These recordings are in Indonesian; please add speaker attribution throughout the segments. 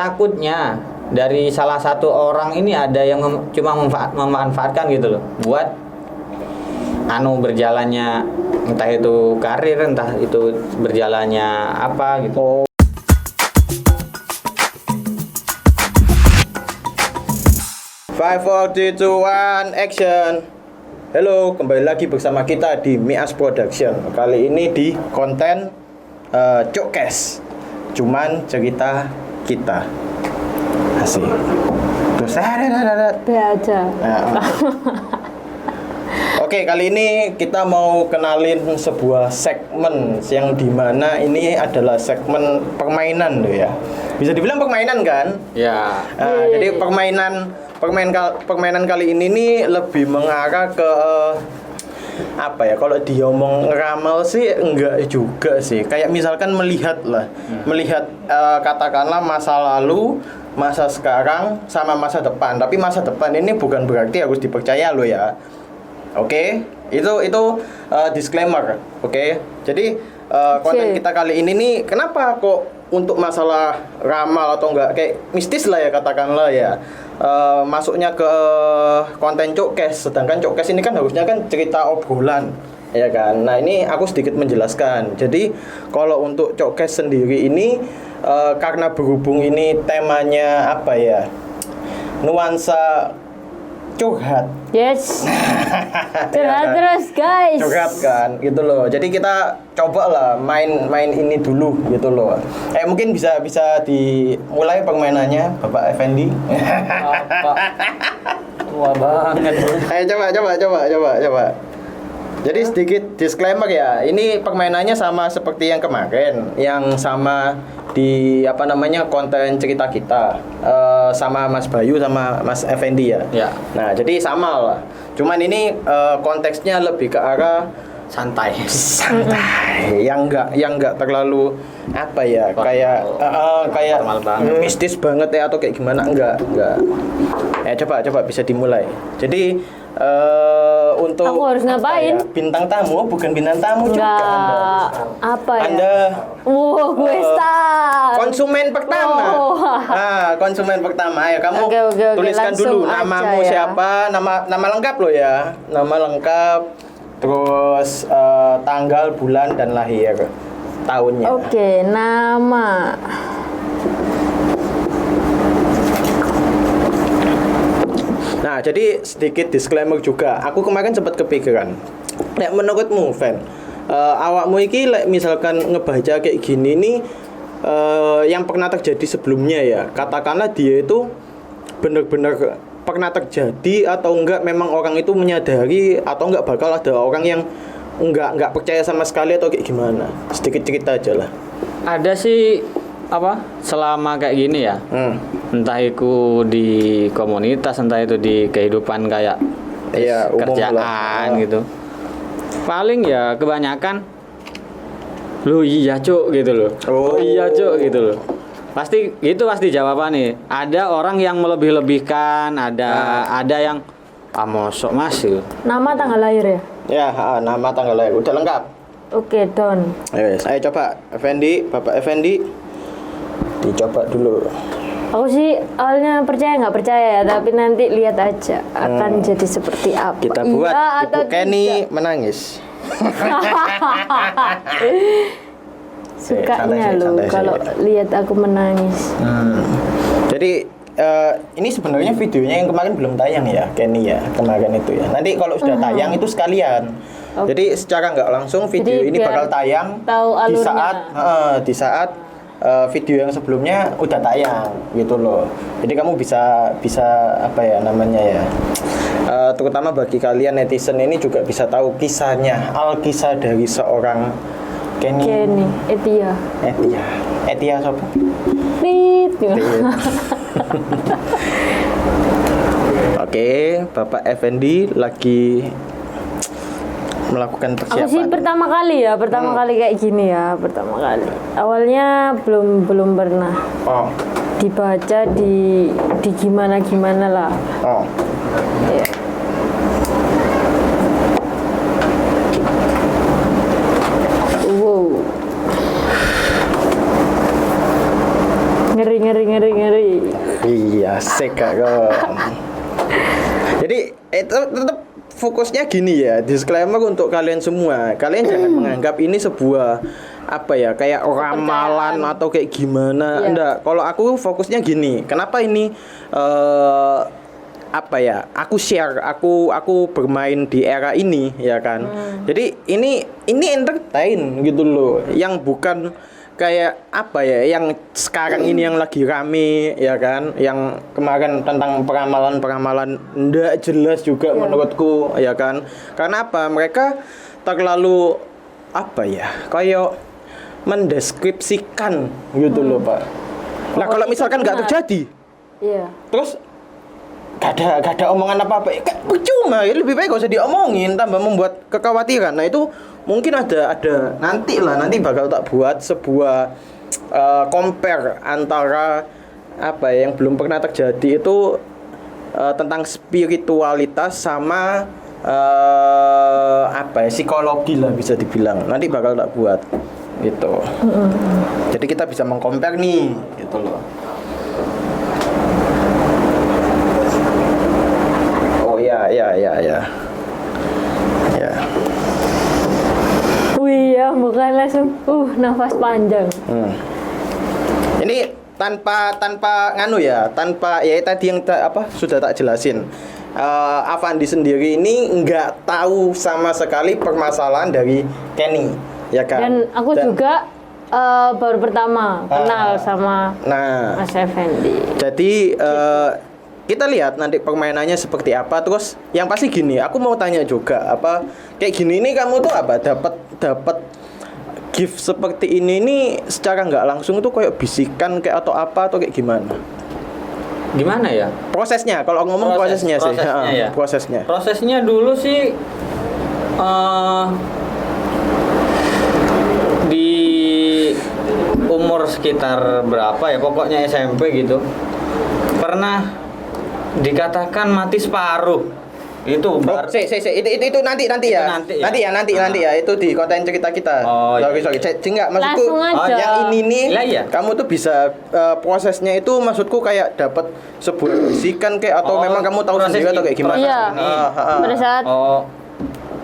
Speaker 1: takutnya dari salah satu orang ini ada yang cuma memanfaatkan gitu loh buat berjalannya entah itu karir, entah itu berjalannya apa gitu.
Speaker 2: 5, 4, 3, 2, 1, action. Halo, kembali lagi bersama kita di Mias Production. Kali ini di konten Cokes. Cuman cerita kita. Asik. Terus
Speaker 3: aja.
Speaker 2: Oke, kali ini kita mau kenalin sebuah segmen yang dimana ini adalah segmen permainan tuh ya. Bisa dibilang permainan kan?
Speaker 1: Ya.
Speaker 2: Jadi permainan kali ini nih lebih mengarah ke apa ya? Kalau diomong ramal sih enggak juga sih. Kayak misalkan melihat katakanlah masa lalu, masa sekarang sama masa depan. Tapi masa depan ini bukan berarti harus dipercaya lo ya. Oke, itu disclaimer. Oke. Jadi konten kita kali ini nih kenapa kok untuk masalah ramal atau enggak kayak mistis lah ya katakanlah ya. Masuknya ke konten Cokes, sedangkan Cokes ini kan harusnya kan cerita obrolan ya kan. Nah, ini aku sedikit menjelaskan. Jadi kalau untuk Cokes sendiri ini karena berhubung ini temanya apa ya? Nuansa curhat.
Speaker 3: Yes. Curhat terus guys.
Speaker 2: Curhat kan gitu loh. Jadi kita coba lah main ini dulu gitu loh. Mungkin bisa dimulai permainannya Bapak Effendi.
Speaker 1: Apa? Tua banget.
Speaker 2: Coba. Jadi sedikit disclaimer ya. Ini permainannya sama seperti yang kemarin, yang sama di konten cerita kita sama Mas Bayu sama Mas Effendi ya.
Speaker 1: Ya.
Speaker 2: Nah, jadi sama lah. Cuman ini konteksnya lebih ke arah
Speaker 1: Santai.
Speaker 2: yang enggak terlalu apa ya, kayak mistis banget ya atau kayak gimana, enggak. Coba bisa dimulai. Jadi untuk
Speaker 3: aku harus ngapain?
Speaker 2: Bintang tamu, bukan bintang tamu juga Anda.
Speaker 3: Apa ya?
Speaker 2: Anda
Speaker 3: gue start.
Speaker 2: konsumen pertama. Konsumen pertama. Ayo kamu
Speaker 3: Oke,
Speaker 2: tuliskan dulu namamu
Speaker 3: ya.
Speaker 2: siapa, nama lengkap lo ya. Nama lengkap, terus tanggal, bulan dan lahir. Tahunnya.
Speaker 3: Oke, nama.
Speaker 2: Nah, jadi sedikit disclaimer juga. Aku kemarin sempat kepikiran. Menurutmu, Fan, awakmu iki misalkan ngebaca kayak gini nih yang pernah terjadi sebelumnya ya. Katakanlah dia itu benar-benar pernah terjadi atau enggak, memang orang itu menyadari atau enggak bakal ada orang yang enggak percaya sama sekali atau kayak gimana. Sedikit cerita aja lah.
Speaker 1: Ada sih selama kayak gini ya. Entah itu di komunitas, entah itu di kehidupan kayak kerjaan gitu. Paling ya kebanyakan lu iya cuk gitu loh. Oh iya cuk gitu loh. Pasti jawabannya. Ada orang yang melebih-lebihkan, ada yang mosok mas gitu.
Speaker 3: Nama tanggal lahir ya?
Speaker 2: Ya, nama tanggal lahir udah lengkap.
Speaker 3: Oke, Don.
Speaker 2: Ayo coba Effendi, Bapak Effendi. Dicoba dulu.
Speaker 3: Aku sih awalnya nggak percaya ya, tapi nanti lihat aja akan jadi seperti apa.
Speaker 2: Kita buat Ibu Kenny menangis.
Speaker 3: Sukanya lo kalau lihat aku menangis.
Speaker 2: Jadi ini sebenarnya videonya yang kemarin belum tayang ya, Kenny ya, kemarin itu ya. Nanti kalau sudah tayang itu sekalian. Jadi secara nggak langsung video ini bakal tayang di saat video yang sebelumnya udah tayang gitu loh. Jadi kamu bisa terutama bagi kalian netizen ini juga bisa tahu kisahnya, alkisah dari seorang Kenny Etia siapa? Oke, Bapak Effendi lagi melakukan persiapan.
Speaker 3: Aku sih pertama kali kayak gini ya, pertama kali. Awalnya belum pernah dibaca di gimana lah. Ya. Wow. Ngeri. ngeri.
Speaker 2: Iya, sek kok. Jadi tetap fokusnya gini ya, disclaimer untuk kalian semua. Kalian jangan menganggap ini sebuah apa ya, kayak ramalan atau kayak gimana. Enggak, kalau aku fokusnya gini. Kenapa ini apa ya? Aku share, aku bermain di era ini ya kan. Jadi ini entertain gitu loh. Yang bukan kayak apa ya, yang sekarang ini yang lagi rame ya kan, yang kemarin tentang peramalan ndak jelas juga menurutku ya kan. Karena apa, mereka terlalu apa ya, kayak mendeskripsikan gitu loh Pak. Nah kalau misalkan nggak terjadi, terus gak ada omongan apa-apa, percuma ya, lebih baik gak usah diomongin, tambah membuat kekhawatiran. Nah itu mungkin ada nanti bakal tak buat sebuah compare antara apa ya, yang belum pernah terjadi itu tentang spiritualitas sama apa ya, psikologi lah bisa dibilang. Nanti bakal tak buat gitu. Jadi kita bisa mengcompare nih gitu loh. Ya.
Speaker 3: Wih ya, bukan langsung nafas panjang.
Speaker 2: Ini tanpa nganu ya, tanpa ya tadi yang sudah tak jelasin. Avandi sendiri ini nggak tahu sama sekali permasalahan dari Kenny, ya kan?
Speaker 3: Dan aku juga baru pertama kenal sama Mas Effendi.
Speaker 2: Jadi kita lihat nanti permainannya seperti apa. Terus yang pasti gini, aku mau tanya juga, apa kayak gini ini kamu tuh apa dapat gift seperti ini secara nggak langsung tuh kayak bisikan kayak atau apa atau kayak gimana?
Speaker 1: Gimana ya?
Speaker 2: Prosesnya, kalau ngomong prosesnya sih.
Speaker 1: Ya.
Speaker 2: Prosesnya.
Speaker 1: Prosesnya dulu sih di umur sekitar berapa ya? Pokoknya SMP gitu. Pernah dikatakan mati separuh. Itu
Speaker 2: itu nanti ya. Nanti ya itu di konten cerita kita. Sorry. Enggak, maksudku yang ini nih
Speaker 1: iya.
Speaker 2: Kamu tuh bisa prosesnya itu maksudku kayak dapat sebuah bisikan kayak atau memang kamu tahu sendiri atau kayak gimana?
Speaker 3: Iya. Pada saat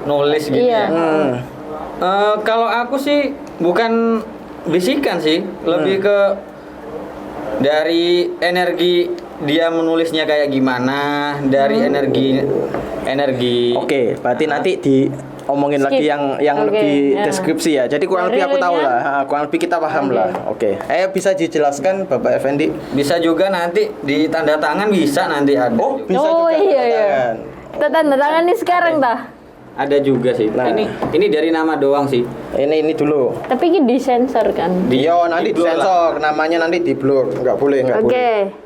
Speaker 1: nulis gitu ya. Kalau aku sih bukan bisikan sih, lebih ke dari energi dia menulisnya kayak gimana, dari energi.
Speaker 2: Oke, berarti nanti diomongin lagi yang lebih deskripsi ya. Jadi kurang lebih aku tahu lah, kurang lebih kita paham lah. Oke. Bisa dijelaskan Bapak Effendi?
Speaker 1: Bisa juga nanti di tanda tangan, bisa nanti ada.
Speaker 2: Bisa juga
Speaker 3: iya. Tanda tangan nih sekarang dah.
Speaker 1: Ada juga sih. Nah, ini dari nama doang sih.
Speaker 2: Ini dulu.
Speaker 3: Tapi ini disensor kan?
Speaker 2: Nanti disensor, namanya nanti di blur, nggak boleh.
Speaker 3: Oke.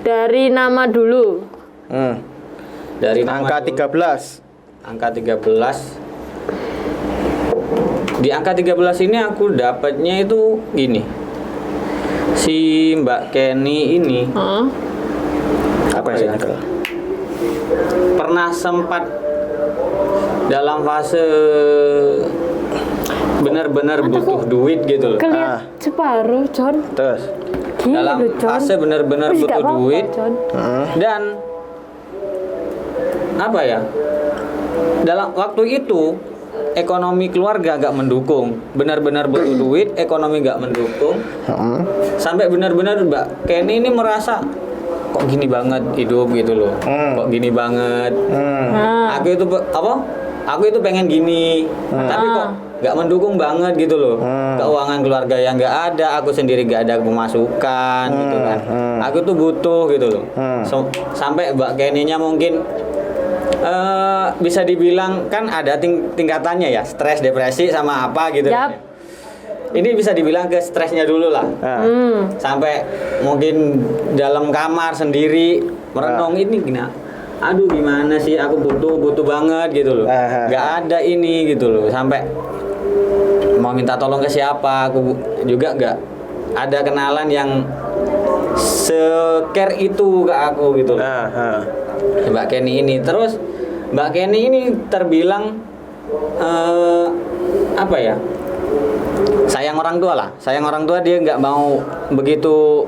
Speaker 3: Dari nama dulu.
Speaker 1: Dari nama
Speaker 2: angka
Speaker 1: dulu.
Speaker 2: 13.
Speaker 1: Angka 13. Di angka 13 ini aku dapatnya itu gini. Si Mbak Kenny ini.
Speaker 2: Apa sih?
Speaker 1: Pernah sempat dalam fase benar-benar butuh duit gitu loh.
Speaker 3: Kelihatan separuh, John.
Speaker 2: Terus
Speaker 1: dalam fase benar-benar butuh duit dan apa ya, dalam waktu itu ekonomi keluarga gak mendukung, benar-benar butuh duit, ekonomi gak mendukung, sampai benar-benar Mbak Kenny ini merasa kok gini banget hidup gitu loh, kok gini banget, aku itu pengen gini, tapi kok gak mendukung banget gitu loh, keuangan keluarga yang gak ada, aku sendiri gak ada pemasukan gitu kan, aku tuh butuh gitu loh, sampai Mbak Kenny-nya mungkin bisa dibilang kan ada tingkatannya ya, stres, depresi sama apa gitu. Ini bisa dibilang ke stresnya dulu lah. Sampai mungkin dalam kamar sendiri merenung ini gini. Aduh gimana sih, aku butuh banget gitu loh. Gak ada ini gitu loh. Sampai mau minta tolong ke siapa, aku juga gak ada kenalan yang se-care itu ke aku gitu loh. Mbak Kenny ini. Terus Mbak Kenny ini terbilang apa ya, sayang orang tua lah. Sayang orang tua, dia nggak mau begitu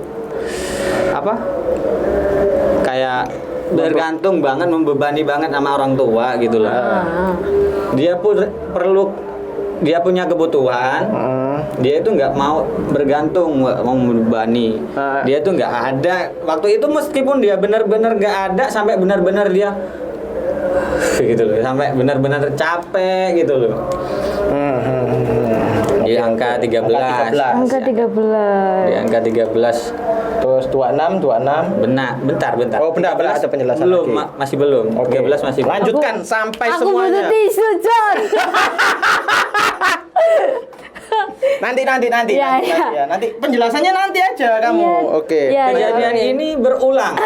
Speaker 1: apa? Kayak bergantung banget, membebani banget sama orang tua gitu loh. Dia pun dia punya kebutuhan. Dia itu nggak mau bergantung, nggak mau membebani. Dia tuh nggak ada waktu itu, meskipun dia benar-benar nggak ada sampai benar-benar dia gitu loh, sampai benar-benar capek gitu loh. Di angka 13.
Speaker 3: Angka 13.
Speaker 1: Di angka 13.
Speaker 2: Terus 26.
Speaker 1: Bentar.
Speaker 2: Oh, bentar, ada penjelasan
Speaker 1: belum,
Speaker 2: lagi.
Speaker 1: Masih belum. 13 masih belum.
Speaker 2: Lanjutkan sampai
Speaker 3: Aku butuh
Speaker 2: semuanya.
Speaker 3: tisu, John.
Speaker 2: Nanti.
Speaker 3: Ya.
Speaker 2: Nanti penjelasannya nanti aja kamu.
Speaker 3: Iya.
Speaker 2: Oke.
Speaker 3: Iya.
Speaker 1: Kejadian ini berulang.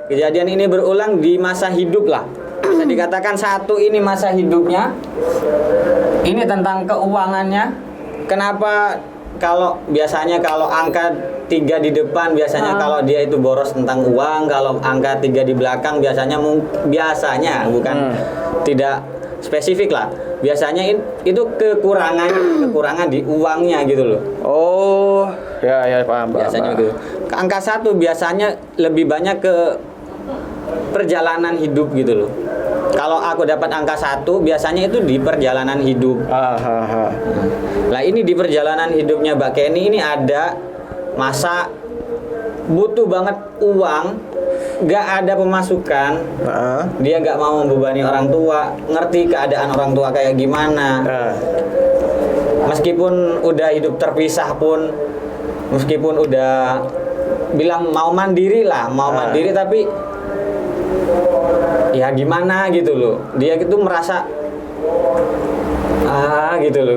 Speaker 1: Kejadian ini berulang di masa hidup lah. Bisa dikatakan satu ini masa hidupnya. Ini tentang keuangannya. Kenapa biasanya kalau angka 3 di depan biasanya kalau dia itu boros tentang uang, kalau angka 3 di belakang biasanya bukan tidak spesifik lah. Biasanya itu kekurangan di uangnya gitu loh.
Speaker 2: Oh, ya paham.
Speaker 1: Biasanya gitu. Angka 1 biasanya lebih banyak ke perjalanan hidup gitu loh. Kalau aku dapat angka 1 biasanya itu di perjalanan hidup. Nah ini di perjalanan hidupnya Mbak Kenny ini ada masa butuh banget uang, gak ada pemasukan. Dia gak mau membebani orang tua, ngerti keadaan orang tua kayak gimana. Meskipun udah hidup terpisah pun, meskipun udah bilang mau mandiri tapi ya gimana gitu loh, dia itu merasa gitu loh,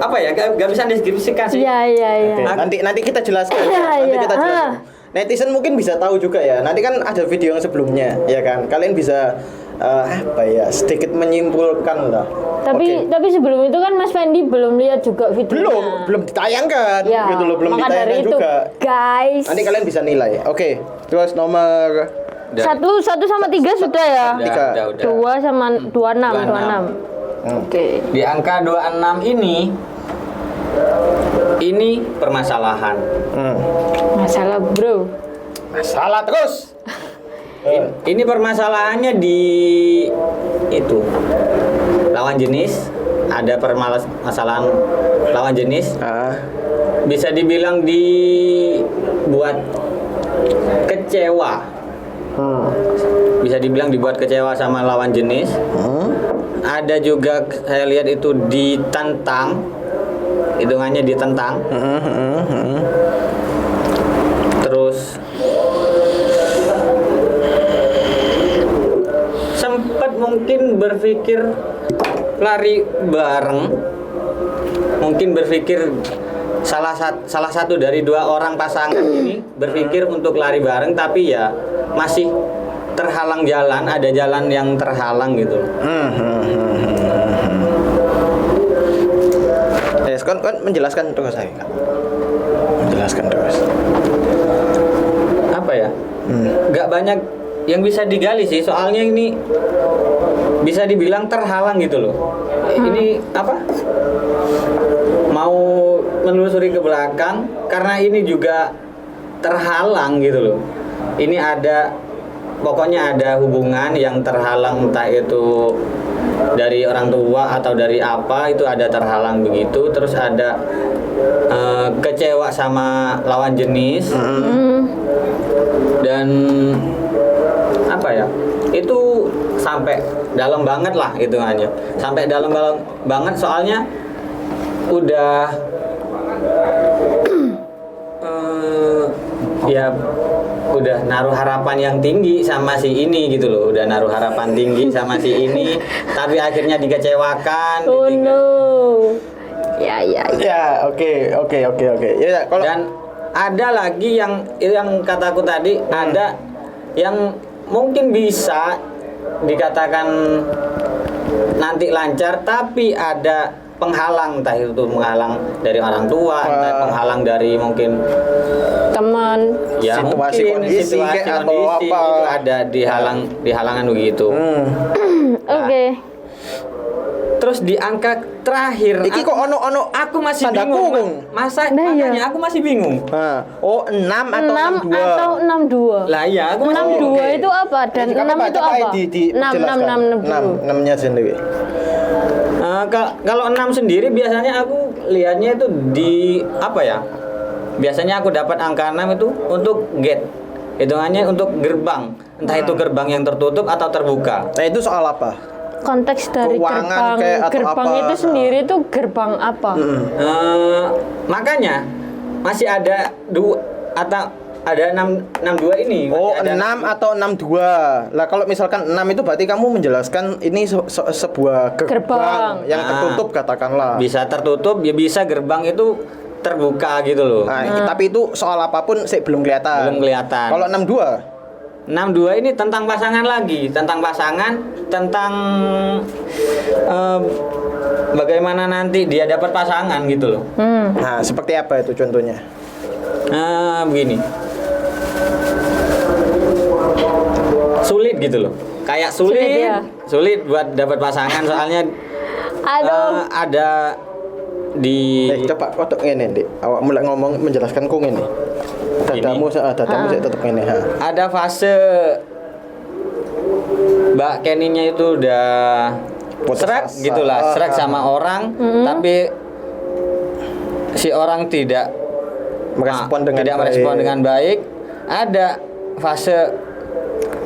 Speaker 1: apa ya, gak bisa deskripsikan sih.
Speaker 3: Iya.
Speaker 2: Nanti kita jelaskan.
Speaker 3: Iya.
Speaker 2: Netizen mungkin bisa tahu juga ya. Nanti kan ada video yang sebelumnya, ya kan. Kalian bisa sedikit menyimpulkan lah.
Speaker 3: Tapi sebelum itu kan Mas Fendi belum lihat juga videonya.
Speaker 2: Belum ditayangkan,
Speaker 3: Ya,
Speaker 2: gitu loh, belum
Speaker 3: maka dari
Speaker 2: ditayangkan
Speaker 3: itu,
Speaker 2: juga.
Speaker 3: guys.
Speaker 2: Nanti kalian bisa nilai. Oke. Terus nomor
Speaker 3: 1 sama 3 sudah ya.
Speaker 1: Udah.
Speaker 3: 2 sama 26. Oke.
Speaker 1: Di angka 26 ini permasalahan.
Speaker 3: Masalah, bro.
Speaker 2: Masalah terus.
Speaker 1: Ini permasalahannya di itu lawan jenis, ada permasalahan lawan jenis. Bisa dibilang dibuat kecewa. Bisa dibilang dibuat kecewa sama lawan jenis. Ada juga saya lihat itu ditentang, hitungannya ditentang. Terus sempat mungkin berpikir lari bareng, mungkin berpikir salah satu dari 2 orang pasangan ini berpikir untuk lari bareng, tapi ya masih terhalang jalan, ada jalan yang terhalang gitu.
Speaker 2: Kan menjelaskan terus saya. Menjelaskan terus.
Speaker 1: Apa ya? Gak banyak yang bisa digali sih, soalnya ini bisa dibilang terhalang gitu loh. Ini apa? Mau menelusuri ke belakang karena ini juga terhalang gitu loh. Ini pokoknya ada hubungan yang terhalang, entah itu dari orang tua atau dari apa, itu ada terhalang begitu. Terus ada kecewa sama lawan jenis. Dan apa ya, itu sampai dalam banget lah hitungannya, sampai dalam banget, soalnya udah ya udah naruh harapan yang tinggi sama si ini gitu loh, udah naruh harapan tinggi sama si ini, tapi akhirnya dikecewakan.
Speaker 3: Oh no. Ya.
Speaker 2: Oke. Ya, kalau
Speaker 1: Dan ada lagi yang kataku tadi, ada yang mungkin bisa dikatakan nanti lancar, tapi ada penghalang, entah itu penghalang dari orang tua, entah penghalang dari mungkin
Speaker 3: Teman.
Speaker 1: ya
Speaker 2: Situasi
Speaker 1: mungkin
Speaker 2: kondisi
Speaker 1: situasi
Speaker 2: atau
Speaker 1: kondisi
Speaker 2: apa.
Speaker 1: itu ada dihalangan begitu.
Speaker 3: Oke.
Speaker 1: Terus terus di angka terakhir
Speaker 2: Iki kok ono
Speaker 1: aku masih
Speaker 2: tanda
Speaker 1: bingung.
Speaker 2: kurung.
Speaker 1: Makanya aku masih bingung.
Speaker 2: Oh, 6 atau
Speaker 3: 6
Speaker 2: 62?
Speaker 3: atau 62?
Speaker 1: Lah iya, aku masih
Speaker 3: 62
Speaker 1: bingung.
Speaker 3: itu apa? Dan
Speaker 2: Jadi kamu
Speaker 3: 6 itu
Speaker 2: baca
Speaker 3: apa?
Speaker 2: di
Speaker 3: 6
Speaker 2: 6-nya sendiri.
Speaker 1: Kalau 6 sendiri biasanya aku lihatnya itu di apa ya? Biasanya aku dapat angka 6 itu untuk gate. Hitungannya untuk gerbang. Entah itu gerbang yang tertutup atau terbuka.
Speaker 2: Nah, itu soal apa?
Speaker 3: Konteks dari
Speaker 2: Keuangan
Speaker 3: gerbang
Speaker 2: kayak atau
Speaker 3: gerbang
Speaker 2: apa?
Speaker 3: itu sendiri itu gerbang apa?
Speaker 1: Makanya masih ada atau ada 62 ini.
Speaker 2: Oh,
Speaker 1: Masih
Speaker 2: 6
Speaker 1: ada
Speaker 2: atau 62. Lah kalau misalkan 6 itu berarti kamu menjelaskan ini sebuah gerbang yang tertutup katakanlah.
Speaker 1: bisa tertutup, ya bisa gerbang itu terbuka gitu loh.
Speaker 2: Nah, tapi itu soal apapun sih belum kelihatan.
Speaker 1: Belum kelihatan.
Speaker 2: Kalau 62
Speaker 1: 62 ini tentang pasangan lagi, tentang pasangan, tentang bagaimana nanti dia dapat pasangan gitu loh.
Speaker 2: Nah, seperti apa itu contohnya?
Speaker 1: Begini. Sulit gitu loh. Kayak
Speaker 3: Sulit ya?
Speaker 1: sulit buat dapat pasangan soalnya
Speaker 3: Aduh.
Speaker 1: ada di
Speaker 2: Coba kotok ngene, Dik. Awak mulai ngomong menjelaskan kok ngene. Dadamu saya tetep ngene, ha.
Speaker 1: ada fase Mbak Kenny-nya itu udah
Speaker 2: Putus
Speaker 1: serak
Speaker 2: asa.
Speaker 1: gitulah, serak sama orang, tapi si orang tidak merespon dengan baik. Ada fase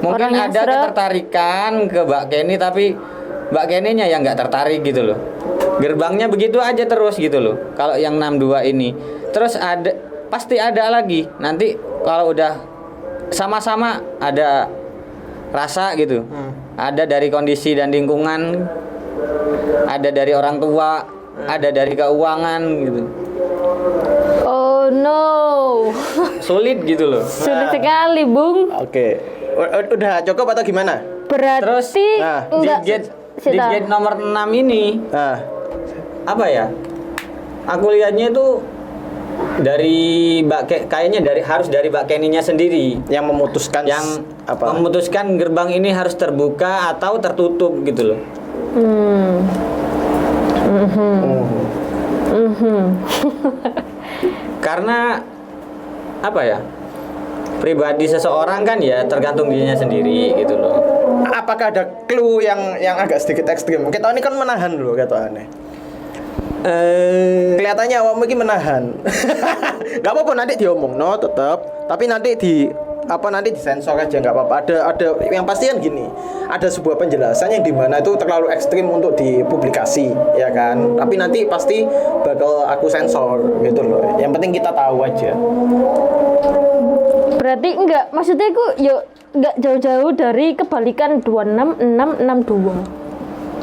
Speaker 1: mungkin
Speaker 3: Orang yang
Speaker 1: ada
Speaker 3: serak.
Speaker 1: ketertarikan ke Mbak Kenny, tapi Mbak Kenny-nya yang nggak tertarik gitu loh. Gerbangnya begitu aja terus gitu loh. Kalau yang 62 ini, terus pasti ada lagi. Nanti kalau udah sama-sama ada rasa gitu. Ada dari kondisi dan lingkungan, ada dari orang tua, ada dari keuangan gitu.
Speaker 3: Oh no.
Speaker 1: Sulit gitu loh.
Speaker 3: Sulit sekali, Bung.
Speaker 2: Oke. Udah cukup atau gimana?
Speaker 3: Berarti
Speaker 1: Terus,
Speaker 3: enggak
Speaker 1: Di gate nomor 6 ini
Speaker 2: Nah,
Speaker 1: apa ya? Aku lihatnya itu dari kayaknya harus dari Mbak Kenny-nya sendiri
Speaker 2: yang memutuskan
Speaker 1: memutuskan gerbang ini harus terbuka atau tertutup gitu loh. Karena apa ya? Pribadi seseorang kan ya tergantung dirinya sendiri gitu loh.
Speaker 2: Apakah ada clue yang agak sedikit ekstrim? Kita ini kan menahan loh kata aneh. Kelihatannya awakmu ini menahan. Gak apa-apa nanti diomong, no tetap. Tapi nanti nanti disensor aja nggak apa-apa. Ada yang pasti kan gini. Ada sebuah penjelasan yang dimana itu terlalu ekstrim untuk dipublikasi, ya kan. Tapi nanti pasti bakal aku sensor gitu loh. Yang penting kita tahu aja.
Speaker 3: berarti enggak, maksudnya aku yuk enggak jauh-jauh dari kebalikan 26662.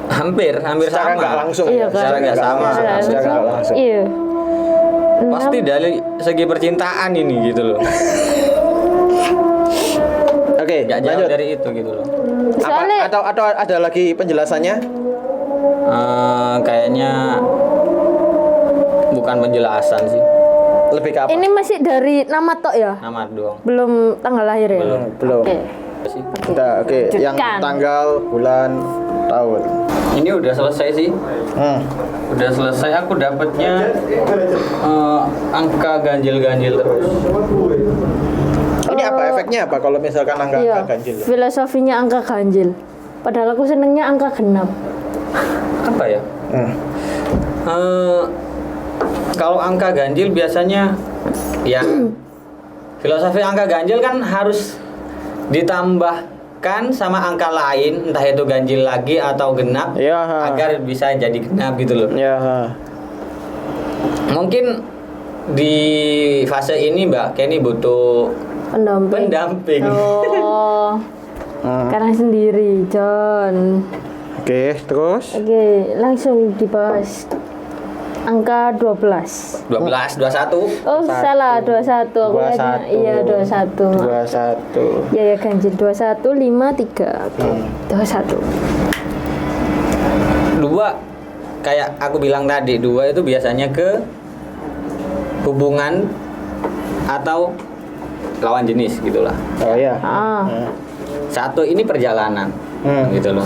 Speaker 1: Hampir
Speaker 2: Secara
Speaker 1: sama.
Speaker 2: nggak langsung.
Speaker 3: Iya
Speaker 2: ya,
Speaker 3: kan?
Speaker 2: secara nggak
Speaker 1: sama.
Speaker 2: Secara nggak langsung.
Speaker 3: Iya.
Speaker 1: Pasti dari segi percintaan ini gitu loh.
Speaker 2: Oke,
Speaker 1: Gak jauh
Speaker 2: lanjut.
Speaker 1: dari itu gitu loh.
Speaker 3: Soalnya
Speaker 2: Atau ada lagi penjelasannya?
Speaker 1: Kayaknya bukan penjelasan sih.
Speaker 2: Lebih ke apa?
Speaker 3: ini masih dari nama tok ya?
Speaker 1: Nama doang.
Speaker 3: Belum tanggal lahir ya?
Speaker 2: Belum.
Speaker 3: Oke.
Speaker 1: Sih.
Speaker 2: Udah, oke. Yang
Speaker 3: Lanjutkan.
Speaker 2: tanggal, bulan, tahun.
Speaker 1: Ini udah selesai sih. Udah selesai, aku dapatnya angka ganjil-ganjil terus.
Speaker 2: Ini apa efeknya apa kalau misalkan angka
Speaker 3: Iya,
Speaker 2: ganjil?
Speaker 3: filosofinya angka ganjil. Padahal aku senengnya angka genap.
Speaker 1: Apa ya? Kalau angka ganjil biasanya ya filosofi angka ganjil kan harus ditambahkan sama angka lain, entah itu ganjil lagi atau genap,
Speaker 2: Ya.
Speaker 1: agar bisa jadi genap gitu loh.
Speaker 2: Ya.
Speaker 1: Mungkin di fase ini Mbak Kenny butuh pendamping.
Speaker 3: Oh. Karena sendiri, John.
Speaker 2: Oke, terus?
Speaker 3: Oke, langsung dibahas. Angka 12.
Speaker 1: 12, 21.
Speaker 3: Oh, salah, 21. Aku lihatnya. Iya, 21.
Speaker 2: 21.
Speaker 3: Ya ganjil 21 53. Oke. 21.
Speaker 1: Dua, kayak aku bilang tadi, dua itu biasanya ke hubungan atau lawan jenis gitulah.
Speaker 2: Oh ya.
Speaker 1: Satu ini perjalanan gitu loh.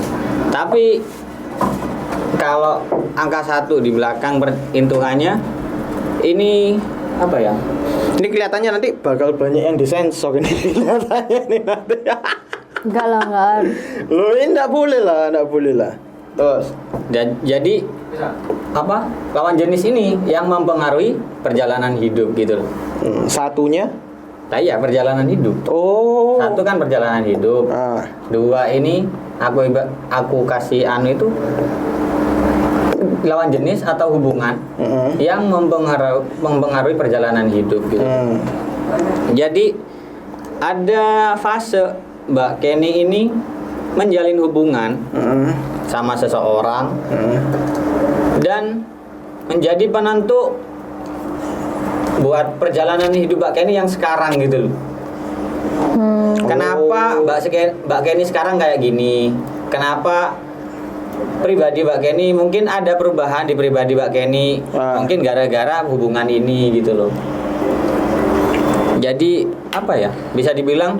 Speaker 1: Tapi kalau angka 1 di belakang perhitungannya ini apa ya?
Speaker 2: Ini kelihatannya nanti bakal banyak yang disensor ini kelihatannya nih nanti.
Speaker 3: Enggak lah, enggak.
Speaker 2: Loh, ini enggak boleh lah. Terus.
Speaker 1: Dan jadi apa? Lawan jenis ini yang mempengaruhi perjalanan hidup gitu loh.
Speaker 2: Satunya?
Speaker 1: Nah, iya perjalanan hidup.
Speaker 2: Oh.
Speaker 1: 1 kan perjalanan hidup. 2 ini aku kasih anu itu lawan jenis atau hubungan yang mempengaruhi perjalanan hidup gitu. Jadi ada fase Mbak Kenny ini menjalin hubungan sama seseorang dan menjadi penentu buat perjalanan hidup Mbak Kenny yang sekarang gitu loh. Kenapa Mbak Kenny sekarang kayak gini? Kenapa pribadi Mbak Kenny mungkin ada perubahan di pribadi Mbak Kenny, mungkin gara-gara hubungan ini gitu loh. Jadi apa ya, bisa dibilang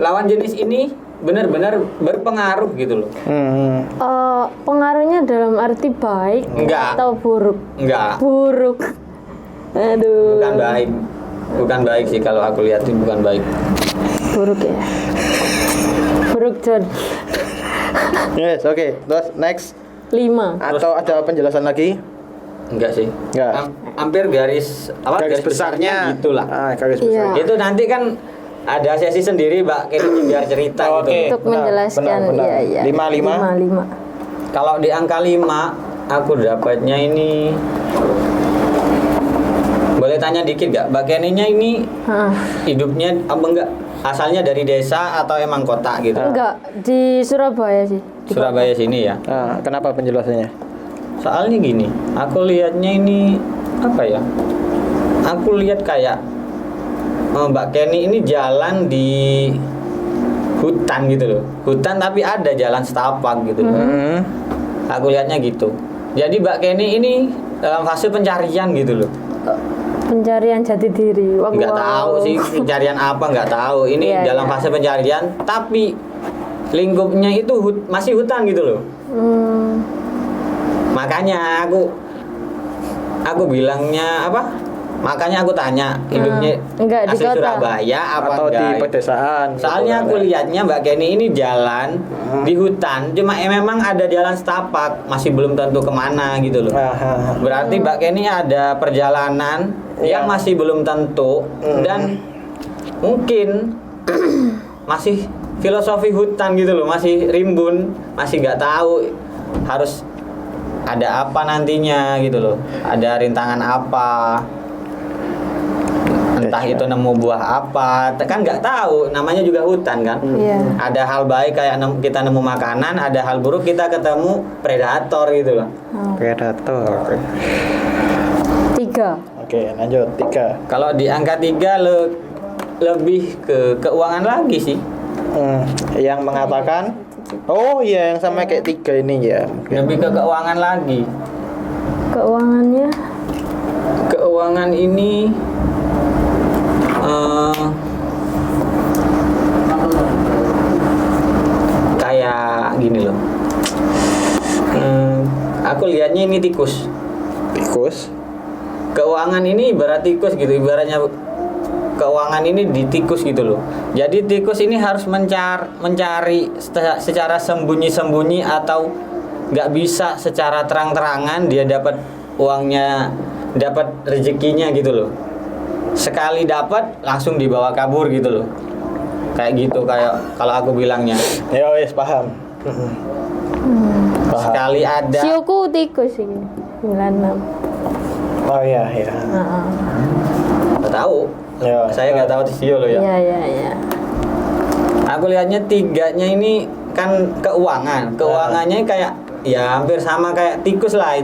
Speaker 1: lawan jenis ini benar-benar berpengaruh gitu loh.
Speaker 3: Pengaruhnya dalam arti baik
Speaker 1: Enggak.
Speaker 3: atau buruk?
Speaker 1: Enggak,
Speaker 3: Buruk. Aduh.
Speaker 1: bukan baik sih, kalau aku lihat itu bukan baik.
Speaker 3: Buruk ya. Buruk John.
Speaker 2: Yes, oke. Terus next.
Speaker 3: 5.
Speaker 2: Atau ada penjelasan lagi?
Speaker 1: Enggak sih.
Speaker 2: Enggak.
Speaker 1: Hampir garis besarnya gitulah.
Speaker 2: Garis besar.
Speaker 3: Iya.
Speaker 1: Itu nanti kan ada sesi sendiri Mbak Kenny biar cerita gitu.
Speaker 3: Untuk menjelaskan, iya.
Speaker 2: 5.
Speaker 1: Kalau di angka 5 aku dapatnya ini, boleh tanya dikit gak? Mbak Kenny-nya ini hidupnya apa enggak? Asalnya dari desa atau emang kota gitu?
Speaker 3: Enggak, di Surabaya sih. Di
Speaker 1: Surabaya sini ya.
Speaker 2: Kenapa penjelasannya?
Speaker 1: Soalnya gini, aku lihatnya ini apa ya? Aku lihat kayak Mbak Kenny ini jalan di hutan gitu loh. Hutan tapi ada jalan setapak gitu loh. Aku lihatnya gitu. Jadi Mbak Kenny ini dalam fase pencarian gitu loh.
Speaker 3: Pencarian jati diri.
Speaker 1: Nggak tahu sih pencarian apa, nggak tahu. Ini dalam fase pencarian, tapi lingkupnya itu masih hutan gitu loh. Makanya aku bilangnya apa? Makanya aku tanya hidupnya
Speaker 3: enggak di
Speaker 1: asli
Speaker 3: kota.
Speaker 1: Surabaya apa
Speaker 2: Atau
Speaker 1: enggak?
Speaker 2: di pedesaan?
Speaker 1: Soalnya aku lihatnya Mbak Kenny ini jalan di hutan, cuma memang ada jalan setapak, masih belum tentu kemana gitu loh. Berarti Mbak Kenny ada perjalanan yang masih belum tentu dan mungkin masih filosofi hutan gitu loh, masih rimbun, masih nggak tahu harus ada apa nantinya gitu loh, ada rintangan apa, entah itu nemu buah apa, kan nggak tahu, namanya juga hutan kan. Ada hal baik kayak kita nemu makanan, ada hal buruk kita ketemu predator gitu loh.
Speaker 2: Predator.
Speaker 3: 3.
Speaker 2: Oke, lanjut 3.
Speaker 1: Kalau di angka 3 lebih ke keuangan lagi sih.
Speaker 2: Yang mengatakan yang sama kayak 3 ini ya.
Speaker 1: Lebih ke keuangan lagi.
Speaker 3: Keuangannya?
Speaker 1: Keuangan ini kayak gini loh. Aku lihatnya ini tikus. Keuangan ini ibarat tikus gitu, ibaratnya keuangan ini di tikus gitu loh. Jadi tikus ini harus mencari secara sembunyi-sembunyi atau nggak bisa secara terang-terangan dia dapat uangnya, dapat rezekinya gitu loh. Sekali dapat langsung dibawa kabur gitu loh. Kayak gitu, kayak kalau aku bilangnya.
Speaker 2: Ya wes paham.
Speaker 1: Sekali ada.
Speaker 3: Sioku tikus ini 96.
Speaker 2: Oh iya.
Speaker 1: Nggak tahu.
Speaker 2: Ya.
Speaker 1: Saya nggak tahu sio loh ya.
Speaker 3: Iya.
Speaker 1: Aku lihatnya 3-nya ini kan keuangan. Keuangannya kayak ya hampir sama kayak tikus lah.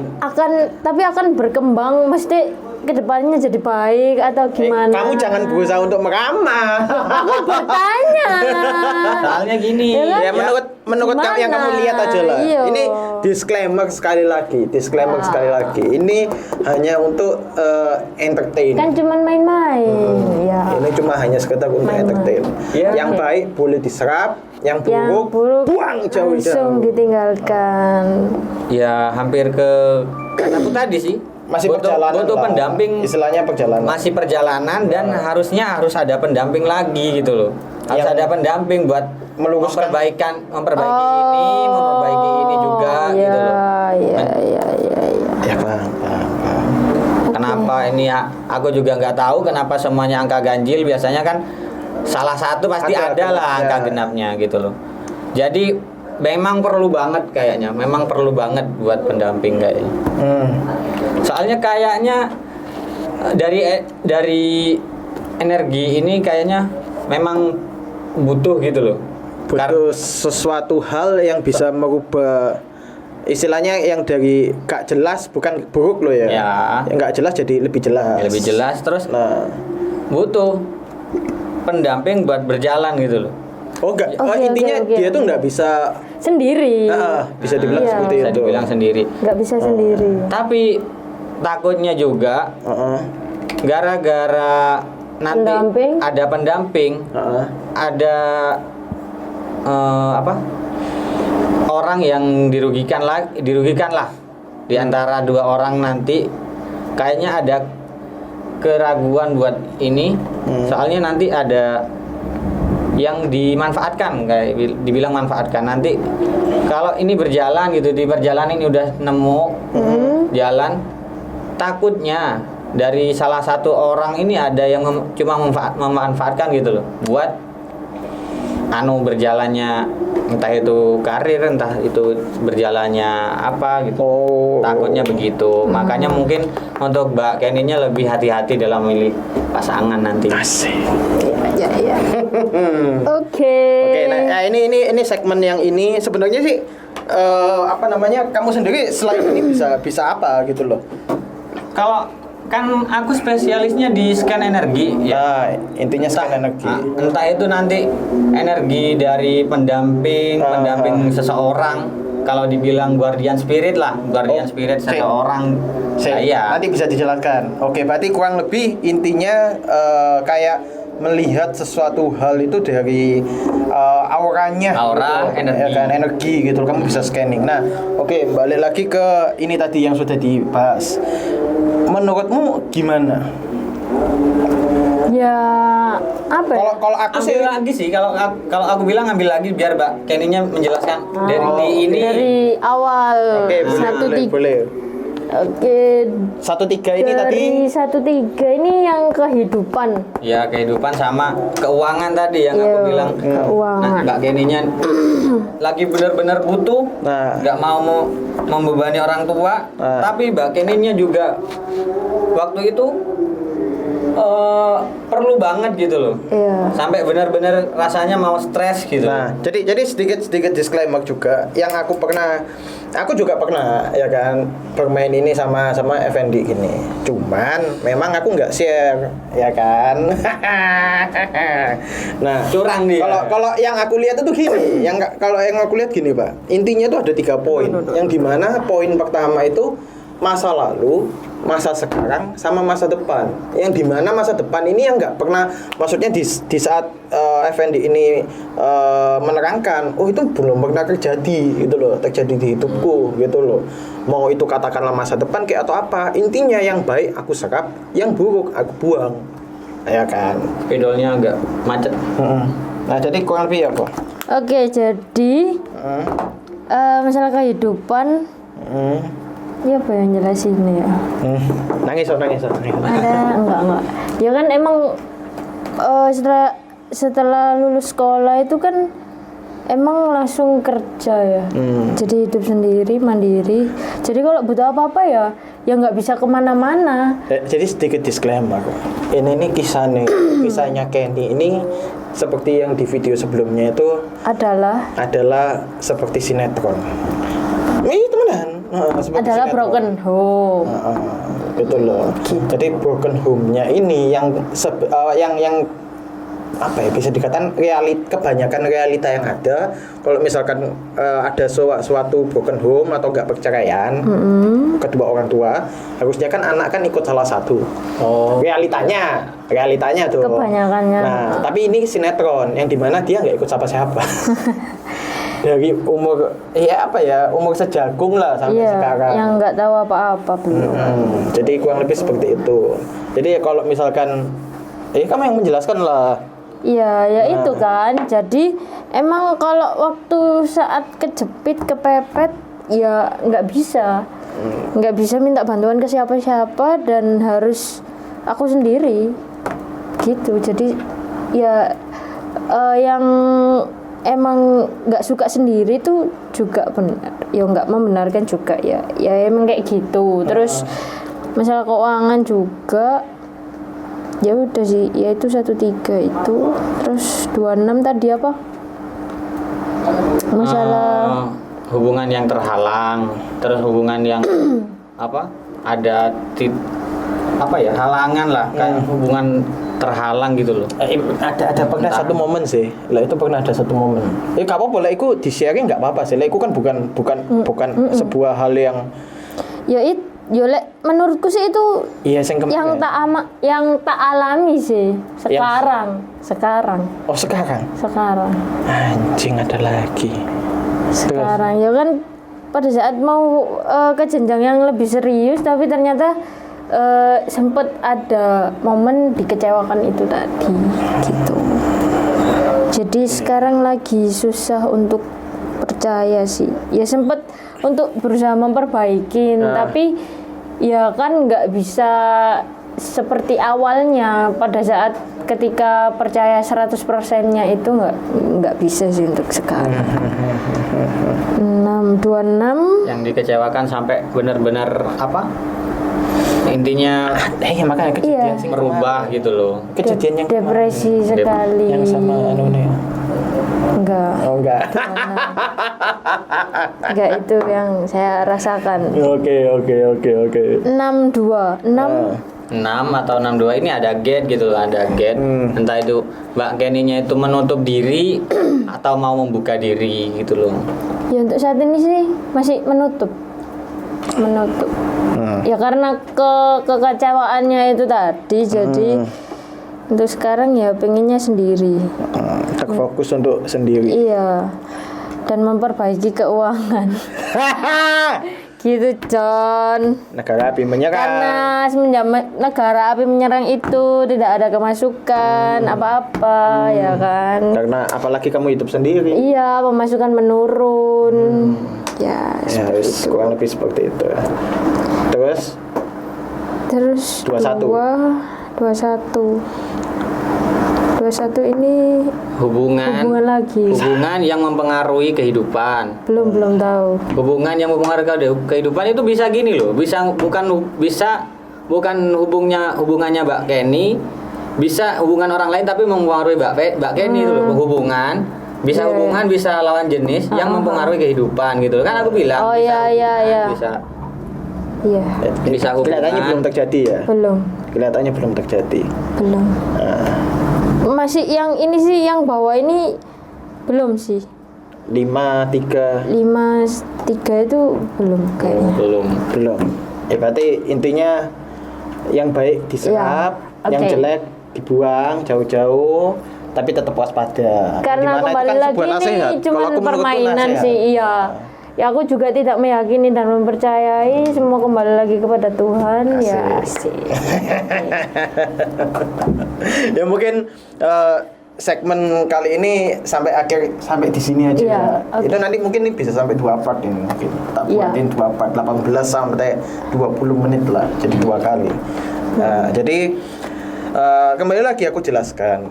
Speaker 3: Tapi akan berkembang, mesti kedepannya jadi baik atau gimana?
Speaker 2: Kamu jangan berusaha untuk meramah.
Speaker 3: Aku bertanya.
Speaker 1: Soalnya gini,
Speaker 2: Ya menurut kamu yang kamu lihat aja lah.
Speaker 3: Iya.
Speaker 2: Ini disclaimer sekali lagi. Ini hanya untuk entertain.
Speaker 3: Kan cuman main-main. Ya.
Speaker 2: Ini cuma hanya sekedar untuk
Speaker 3: Main-main.
Speaker 2: entertain.
Speaker 1: Ya.
Speaker 2: Yang baik boleh diserap, yang buruk, buang
Speaker 3: langsung
Speaker 2: jauh-jauh.
Speaker 3: ditinggalkan.
Speaker 1: ya hampir ke kataku tadi sih.
Speaker 2: Masih
Speaker 1: butuh
Speaker 2: perjalanan lah.
Speaker 1: pendamping,
Speaker 2: Istilahnya perjalanan.
Speaker 1: masih perjalanan dan harus ada pendamping lagi gitu loh. Harus
Speaker 2: Yang
Speaker 1: ada pendamping buat
Speaker 2: meluruskan.
Speaker 1: memperbaiki ini juga gitu loh.
Speaker 3: Iya.
Speaker 2: Ya paham.
Speaker 1: Kenapa ini aku juga nggak tahu kenapa semuanya angka ganjil, biasanya kan salah satu pasti ada lah angka genapnya gitu loh. Jadi memang perlu banget kayaknya, buat pendamping kayaknya. Soalnya kayaknya dari energi ini kayaknya memang butuh gitu loh.
Speaker 2: Butuh sesuatu hal yang bisa merubah, istilahnya yang dari gak jelas bukan buruk loh ya.
Speaker 1: Ya.
Speaker 2: Yang gak jelas jadi lebih jelas.
Speaker 1: Lebih jelas, terus
Speaker 2: Nah.
Speaker 1: butuh pendamping buat berjalan gitu loh.
Speaker 2: Intinya dia tuh nggak bisa
Speaker 3: sendiri.
Speaker 2: bisa dibilang
Speaker 3: Iya.
Speaker 2: seperti
Speaker 1: Bisa
Speaker 2: itu.
Speaker 1: dibilang sendiri.
Speaker 3: Nggak bisa sendiri.
Speaker 1: Tapi takutnya juga
Speaker 2: Heeh.
Speaker 1: gara-gara nanti
Speaker 3: Pendamping.
Speaker 1: ada pendamping,
Speaker 2: Heeh.
Speaker 1: ada orang yang dirugikan lah di antara dua orang nanti. Kayaknya ada keraguan buat ini, soalnya nanti ada yang dimanfaatkan, kayak dibilang manfaatkan nanti. Kalau ini berjalan gitu, di perjalanan ini udah nemu jalan, takutnya dari salah satu orang ini ada yang cuma memanfaatkan gitu loh, buat berjalannya entah itu karir, entah itu berjalannya apa gitu. Takutnya begitu. Makanya mungkin untuk Mbak Kenny-nya lebih hati-hati dalam memilih pasangan nanti.
Speaker 2: Asik.
Speaker 3: Iya. Oke.
Speaker 2: Oke, nah ini segmen yang ini sebenarnya sih kamu sendiri selain ini bisa apa gitu loh.
Speaker 1: Kalau kan aku spesialisnya di scan energi ya.
Speaker 2: Nah, intinya scan energi.
Speaker 1: Entah itu nanti energi dari pendamping seseorang. Kalau dibilang guardian spirit spirit seseorang. Saya.
Speaker 2: Nanti bisa dijelaskan. Oke, berarti kurang lebih intinya kayak melihat sesuatu hal itu dari auranya,
Speaker 1: Aura,
Speaker 2: gitu.
Speaker 1: energi.
Speaker 2: Ya kan, energi gitu. Kamu bisa scanning. Nah, oke, balik lagi ke ini tadi yang sudah dibahas. Menurutmu gimana?
Speaker 3: Ya apa? Ya?
Speaker 2: Kalau aku sih
Speaker 1: Ambil lagi sih, kalau aku bilang ambil lagi biar Mbak Kenny-nya menjelaskan
Speaker 3: Dari awal
Speaker 2: Oke, boleh.
Speaker 3: Oke.
Speaker 2: 1-3 ini tadi.
Speaker 3: Dari 1-3 ini yang kehidupan.
Speaker 1: ya kehidupan sama keuangan tadi yang
Speaker 3: Iya,
Speaker 1: aku bilang.
Speaker 3: keuangan.
Speaker 1: Nah, Mbak Kenny-nya lagi benar-benar butuh,
Speaker 2: Nah.
Speaker 1: nggak mau membebani orang tua,
Speaker 2: Nah.
Speaker 1: tapi Mbak Kenny-nya juga waktu itu perlu banget gitu loh.
Speaker 3: Iya.
Speaker 1: Sampai benar-benar rasanya mau stres gitu.
Speaker 2: Nah, jadi sedikit disclaimer juga. Yang aku juga pernah ya kan bermain ini sama Effendi gini. Cuman memang aku nggak share ya kan. Nah,
Speaker 1: Curang dia.
Speaker 2: Kalau yang aku lihat itu gini, kalau yang aku lihat gini, Pak. Intinya itu ada 3 poin. Yang dimana poin pertama itu masa lalu, masa sekarang, sama masa depan. Yang dimana masa depan ini yang nggak pernah, maksudnya di saat Effendi ini menerangkan, oh itu belum pernah terjadi gitu loh, terjadi di hidupku gitu loh. Mau itu katakanlah masa depan kayak atau apa, intinya yang baik aku serap, yang buruk aku buang, ya kan.
Speaker 1: Spidolnya agak macet.
Speaker 2: Nah jadi kurang lebih apa?
Speaker 3: Oke, jadi masalah kehidupan. Ya apa yang jelasin ya?
Speaker 2: Nangis.
Speaker 3: Ada enggak. Ya kan emang setelah lulus sekolah itu kan emang langsung kerja ya. Jadi hidup sendiri, mandiri. Jadi kalau butuh apa-apa ya nggak bisa kemana-mana.
Speaker 2: Jadi sedikit disclaimer. Ini kisahnya Kenny ini seperti yang di video sebelumnya itu
Speaker 3: Adalah
Speaker 2: seperti sinetron. Ini temenan. seperti
Speaker 3: adalah
Speaker 2: sinetron.
Speaker 3: broken home.
Speaker 2: Gitu loh. Jadi broken home-nya ini yang apa ya, bisa dikatakan kebanyakan realita yang ada. Kalau misalkan ada suatu broken home atau enggak perceraian kedua orang tua, harusnya kan anak kan ikut salah satu. Realitanya tuh.
Speaker 3: Kebanyakannya.
Speaker 2: Nah, tapi ini sinetron yang dimana dia nggak ikut siapa-siapa. Dari umur umur sejagung lah sampai sekarang.
Speaker 3: Yang nggak tahu apa-apa belum.
Speaker 2: Jadi kurang lebih seperti itu. Jadi kalau misalkan kamu yang menjelaskan lah.
Speaker 3: Iya, ya itu kan. Jadi emang kalau waktu saat kejepit, kepepet, ya nggak bisa minta bantuan ke siapa-siapa dan harus aku sendiri, gitu. Jadi ya yang emang nggak suka sendiri tuh juga benar, ya nggak membenarkan juga ya emang kayak gitu. Terus masalah keuangan juga. Ya udah sih, ya itu 13 itu. Terus 26 tadi apa? Masalah
Speaker 1: hubungan yang terhalang, terus hubungan yang ada halangan lah, kayak hubungan terhalang gitu loh.
Speaker 2: Ada pernah satu momen sih. Lah itu pernah ada satu momen. Gak apa-apa lah, itu di-sharing enggak apa-apa sih. Lah itu kan bukan sebuah hal yang
Speaker 3: menurutku sih itu yang tak alami sih sekarang.
Speaker 2: Oh, sekarang. Anjing, ada lagi.
Speaker 3: Sekarang ya kan pada saat mau ke jenjang yang lebih serius, tapi ternyata sempat ada momen dikecewakan itu tadi gitu. Jadi sekarang lagi susah untuk percaya sih. Ya sempat untuk berusaha memperbaiki, tapi ya kan nggak bisa seperti awalnya pada saat ketika percaya 100%-nya itu nggak bisa sih untuk sekarang. 26
Speaker 1: yang dikecewakan sampai benar-benar intinya
Speaker 2: makanya kejadian sih
Speaker 1: merubah gitu loh.
Speaker 2: Kejadian yang
Speaker 3: depresi sekali.
Speaker 2: Yang sama
Speaker 3: Enggak.
Speaker 2: Oh, enggak.
Speaker 3: Enggak, itu yang saya rasakan.
Speaker 2: Oke.
Speaker 3: 62. 6
Speaker 1: atau 62 ini ada gate gitu loh, ada gate. Entah itu Mbak Kenny-nya itu menutup diri atau mau membuka diri gitu loh.
Speaker 3: Ya untuk saat ini sih masih menutup. Ya karena kekecewaannya itu tadi, jadi untuk sekarang ya pengennya sendiri.
Speaker 2: Terfokus untuk sendiri.
Speaker 3: Iya. Dan memperbaiki keuangan. Gitu, John.
Speaker 2: Negara api menyerang.
Speaker 3: Karena semenjak negara api menyerang itu tidak ada kemasukan apa-apa, ya kan.
Speaker 2: Karena apalagi kamu hidup sendiri.
Speaker 3: Iya, pemasukan menurun. Ya,
Speaker 2: harus kurang lebih seperti itu. Terus 21 ini
Speaker 1: hubungan
Speaker 2: lagi.
Speaker 1: Hubungan yang mempengaruhi kehidupan.
Speaker 3: Belum tahu.
Speaker 1: Hubungan yang mempengaruhi kehidupan itu bisa gini loh. Bukan hubungannya Mbak Kenny, bisa hubungan orang lain tapi mempengaruhi Mbak Kenny itu loh. Hubungan bisa lawan jenis yang mempengaruhi kehidupan gitu. Kan aku bilang.
Speaker 3: Oh iya.
Speaker 1: Bisa.
Speaker 3: Iya.
Speaker 1: Bisa hubungan.
Speaker 2: Kelihatannya belum terjadi ya?
Speaker 3: Kelihatannya
Speaker 2: belum terjadi.
Speaker 3: Masih yang ini sih, yang bawah ini belum sih.
Speaker 2: 5-3
Speaker 3: itu belum kayaknya.
Speaker 2: Belum. Berarti intinya yang baik diserap, yang jelek dibuang jauh-jauh, tapi tetap waspada.
Speaker 3: Karena kembali
Speaker 2: kan
Speaker 3: lagi ini cuma permainan sih, iya. Ya aku juga tidak meyakini dan mempercayai, semua kembali lagi kepada Tuhan. Asik. Ya sih.
Speaker 2: Ya mungkin segmen kali ini sampai di sini aja.
Speaker 3: Iya, okay.
Speaker 2: Itu nanti mungkin ini bisa sampai 2 part ini mungkin. Tak buatin 2 part 18 sampai 20 menit lah, jadi 2 kali. Jadi kembali lagi aku jelaskan.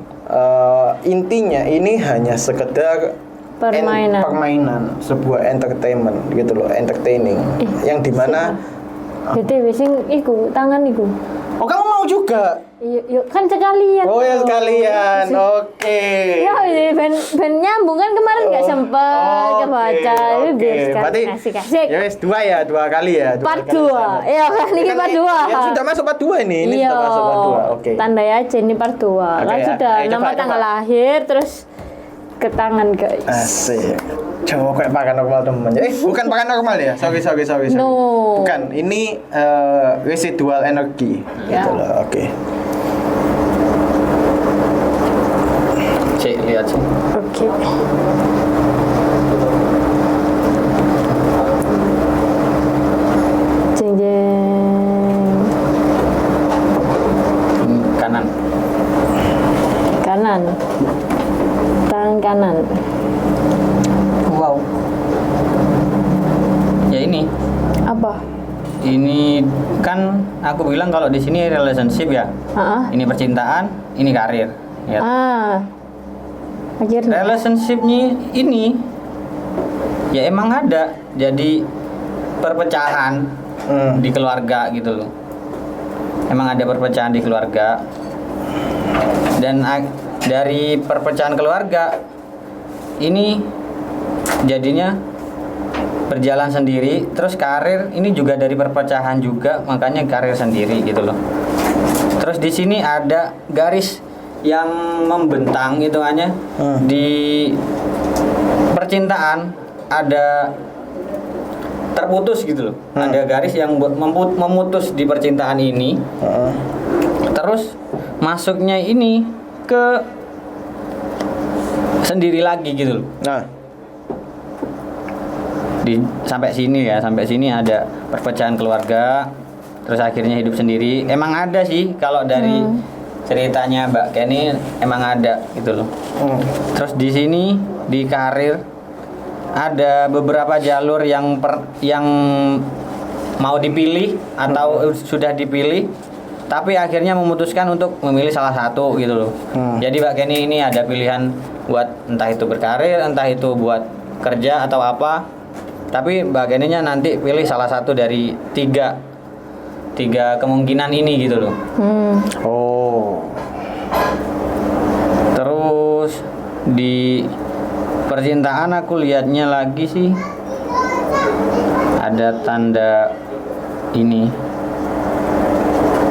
Speaker 2: Intinya ini hanya sekedar permainan, sebuah entertainment gitu loh, entertaining. Yang dimana
Speaker 3: BTW sing iku, tangan iku.
Speaker 2: Oh, kamu mau mau juga.
Speaker 3: Yuk kan sekalian.
Speaker 2: Oh ya sekalian, oke.
Speaker 3: Ya, ben nyambung kan kemarin nggak sempet kebaca. Itu biar sekarang asik-asik.
Speaker 2: Ya wes dua kali ya.
Speaker 3: Part 2. Ya kan ini part 2.
Speaker 2: Ya sudah masuk part 2 ini. Ini sudah masuk part 2. Oke.
Speaker 3: Tandai aja ini part 2. Kan sudah nama tanggal lahir terus ke tangan guys.
Speaker 2: Asik. Coba kayak paranormal temen. Bukan paranormal ya. Sorry.
Speaker 3: No.
Speaker 2: Bukan. Ini residual energi.
Speaker 3: Ya.
Speaker 2: Gitu loh. Oke.
Speaker 1: Cek lihat sih.
Speaker 3: Oke. Jeng jeng.
Speaker 1: Kanan.
Speaker 3: Kanan. Tangan kanan.
Speaker 1: Wow. Ya ini.
Speaker 3: Apa?
Speaker 1: Ini kan aku bilang kalau di sini relationship ya. Ini percintaan, ini karir. Ya.
Speaker 3: Akhirnya.
Speaker 1: Relationshipnya ini ya emang ada. Jadi perpecahan di keluarga gitu loh. Emang ada perpecahan di keluarga. Dan dari perpecahan keluarga ini jadinya berjalan sendiri, terus karir ini juga dari perpecahan juga, makanya karir sendiri gitu loh. Terus di sini ada garis yang membentang hitungannya di percintaan ada terputus gitu loh. Ada garis yang memutus di percintaan ini. Terus masuknya ini ke sendiri lagi gitu loh. Sampai sini ada perpecahan keluarga, terus akhirnya hidup sendiri. Emang ada sih kalau dari ceritanya Mbak Kenny emang ada gitu loh. Terus di sini di karir ada beberapa jalur yang mau dipilih atau sudah dipilih, tapi akhirnya memutuskan untuk memilih salah satu gitu loh. Jadi Mbak Kenny ini ada pilihan buat entah itu berkarir, entah itu buat kerja atau apa. Tapi Mbak Kenny-nya nanti pilih salah satu dari tiga kemungkinan ini gitu loh. Terus di percintaan aku lihatnya lagi sih ada tanda ini,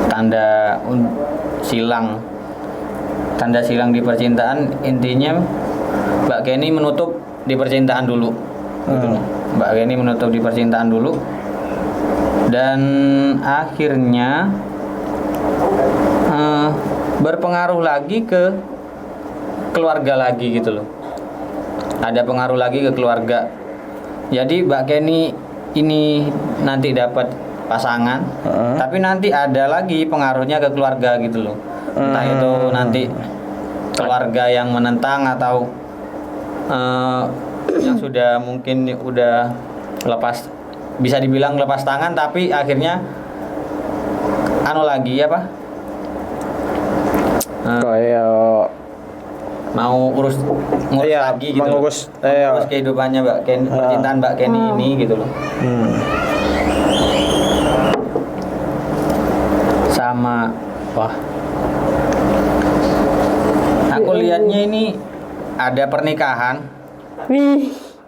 Speaker 1: tanda silang di percintaan. Intinya Mbak Kenny menutup di percintaan dulu gitu loh. Mbak Kenny menutup di percintaan dulu dan akhirnya berpengaruh lagi ke keluarga lagi gitu loh. Ada pengaruh lagi ke keluarga. Jadi Mbak Kenny ini nanti dapat pasangan, tapi nanti ada lagi pengaruhnya ke keluarga gitu loh. Entah itu nanti keluarga yang menentang atau yang sudah mungkin udah bisa dibilang lepas tangan, tapi akhirnya mau ngurus lagi gitu, mengurus kehidupannya Mbak Kenny, percintaan Mbak Kenny ini gitu loh. Sama aku lihatnya ini ada pernikahan.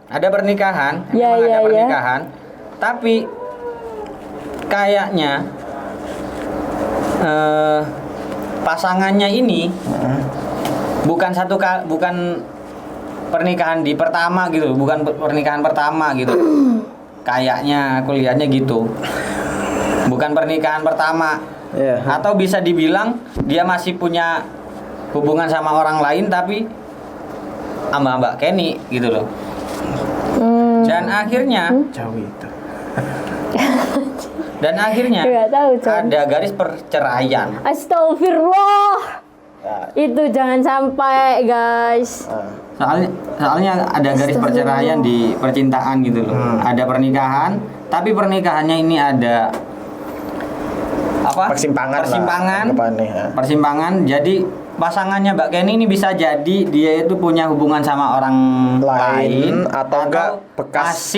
Speaker 1: Ada pernikahan, ada pernikahan, tapi kayaknya pasangannya ini bukan pernikahan di pertama gitu, bukan pernikahan pertama gitu. Kayaknya aku lihatnya gitu, bukan pernikahan pertama, atau bisa dibilang dia masih punya hubungan sama orang lain tapi sama Mbak Kenny gitu loh. Dan akhirnya ada garis perceraian.
Speaker 3: Astagfirullah. Itu jangan sampai guys.
Speaker 1: Soalnya ada garis perceraian di percintaan gitu loh. Ada pernikahan, tapi pernikahannya ini ada persimpangan. Jadi pasangannya Mbak Kenny ini bisa jadi dia itu punya hubungan sama orang lain
Speaker 2: atau enggak bekas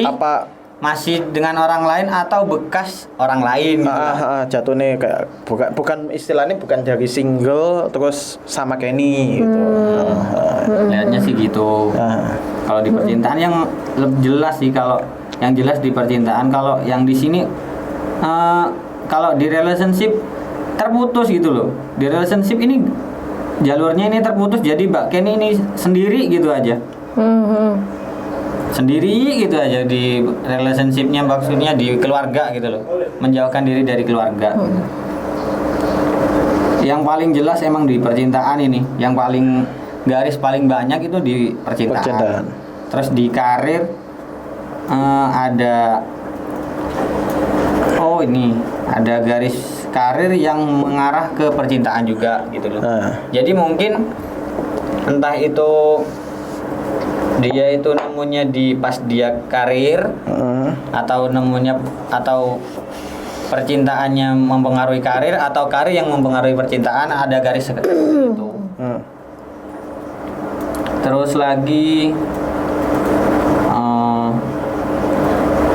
Speaker 1: masih dengan orang lain atau bekas orang lain gitu.
Speaker 2: Jatuhnya kayak bukan istilahnya bukan dari single terus sama Kenny gitu.
Speaker 1: Lihatnya sih gitu. Kalau di percintaan yang lebih jelas sih, kalau yang jelas di percintaan, kalau yang di sini kalau di relationship terputus gitu loh. Di relationship ini jalurnya ini terputus, jadi Mbak Kenny ini sendiri gitu aja. Sendiri gitu aja di relationshipnya, maksudnya di keluarga gitu loh, menjauhkan diri dari keluarga. Yang paling jelas emang di percintaan ini, yang paling garis paling banyak itu di percintaan. Terus di karir ada ini ada garis karir yang mengarah ke percintaan juga gitu loh. Jadi mungkin entah itu dia itu nemunya di pas dia karir, atau nemunya, atau percintaannya mempengaruhi karir, atau karir yang mempengaruhi percintaan, ada garis seperti itu. Terus lagi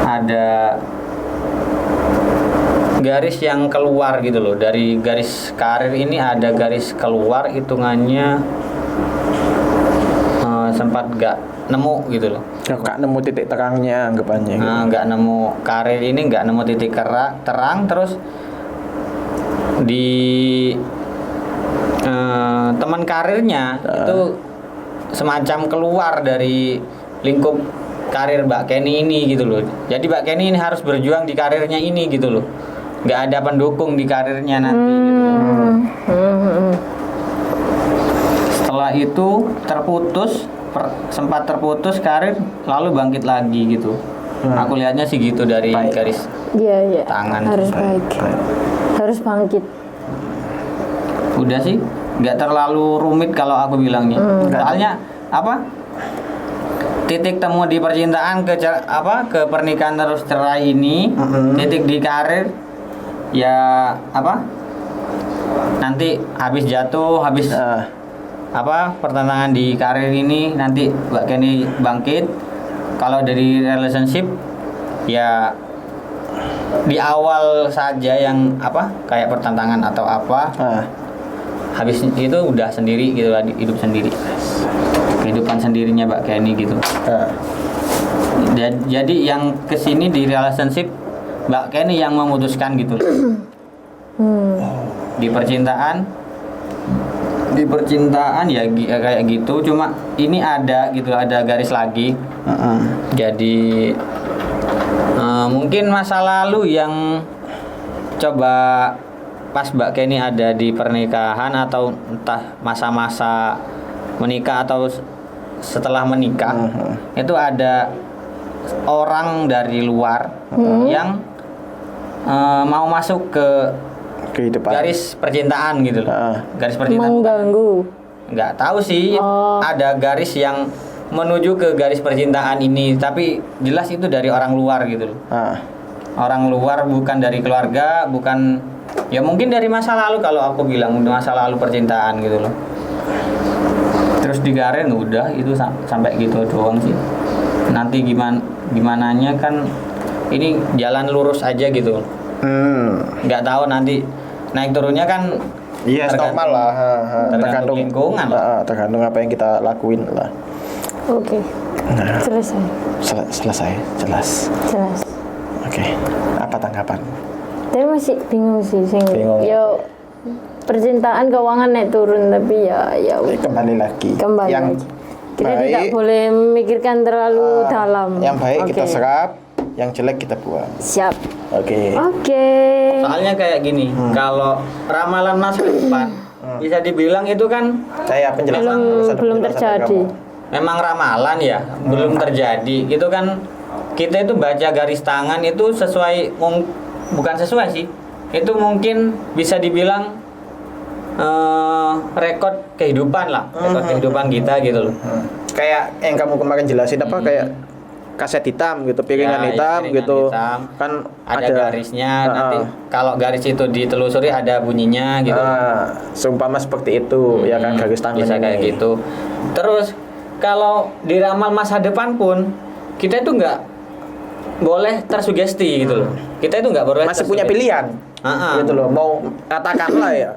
Speaker 1: ada garis yang keluar gitu loh dari garis karir ini, ada garis keluar hitungannya sempat gak nemu gitu loh.
Speaker 2: Gak nemu titik terangnya anggapannya gitu.
Speaker 1: Gak nemu karir ini, gak nemu titik terang. Terus di teman karirnya itu semacam keluar dari lingkup karir Mbak Kenny ini gitu loh. Jadi Mbak Kenny ini harus berjuang di karirnya ini gitu loh. Gak ada pendukung di karirnya nanti gitu. Setelah itu terputus, sempat terputus karir, lalu bangkit lagi gitu. Aku lihatnya sih gitu dari garis tangan.
Speaker 3: Harus baik. Harus bangkit.
Speaker 1: Udah sih, nggak terlalu rumit kalau aku bilangnya. Soalnya titik temu di percintaan ke pernikahan terus cerai ini, titik di karir ya nanti habis jatuh, habis pertentangan di karir ini, nanti Mbak Kenny bangkit. Kalau dari relationship ya di awal saja yang kayak pertentangan atau habis itu udah sendiri gitu lah, hidup sendiri, kehidupan sendirinya Mbak Kenny gitu. Jadi yang kesini di relationship Mbak Kenny yang memutuskan gitu. Di percintaan ya kayak gitu, cuma ini ada garis lagi. Jadi mungkin masa lalu yang coba pas Mbak Kenny ada di pernikahan, atau entah masa-masa menikah atau setelah menikah, itu ada orang dari luar yang mau masuk ke kehidupan, garis percintaan gitu loh. Garis percintaan
Speaker 3: mengganggu.
Speaker 1: Nggak tahu sih. Ada garis yang menuju ke garis percintaan ini, tapi jelas itu dari orang luar gitu loh. Orang luar, bukan dari keluarga, bukan, ya mungkin dari masa lalu, kalau aku bilang masa lalu percintaan gitu loh. Terus di karir udah itu sampai gitu doang sih. Nanti gimananya kan ini jalan lurus aja gitu. Nggak tahu nanti naik turunnya kan.
Speaker 2: Iya, normal lah.
Speaker 1: Tergantung lingkungan lah.
Speaker 2: Tergantung apa yang kita lakuin lah.
Speaker 3: Oke.
Speaker 2: Selesai. Jelas. Oke. Apa tanggapan?
Speaker 3: Tapi masih bingung sih.
Speaker 2: Bingung.
Speaker 3: Yo, percintaan keuangan naik turun, tapi ya
Speaker 2: kembali lagi.
Speaker 3: Yang kita baik, tidak boleh memikirkan terlalu dalam.
Speaker 2: Yang baik kita serap, yang jelek kita buang.
Speaker 3: Siap.
Speaker 2: Oke.
Speaker 1: Soalnya kayak gini, kalau ramalan masa depan bisa dibilang itu kan
Speaker 2: saya penjelasan
Speaker 3: belum terjadi.
Speaker 1: Memang ramalan ya, belum terjadi. Itu kan kita itu baca garis tangan itu sesuai, bukan sesuai sih. Itu mungkin bisa dibilang rekod kehidupan lah, rekod kehidupan kita gitu loh.
Speaker 2: Kayak yang kamu kemarin jelasin kayak kaset hitam gitu, piringan hitam gitu. Kan
Speaker 1: ada garisnya, nanti kalau garis itu ditelusuri ada bunyinya gitu.
Speaker 2: Seumpama seperti itu, ya kan, garis tangan
Speaker 1: bisa kayak gitu. Terus kalau diramal masa depan pun kita itu nggak boleh tersugesti gitu loh. Kita itu nggak boleh
Speaker 2: masih punya pilihan. Gitu loh. Mau katakanlah ya.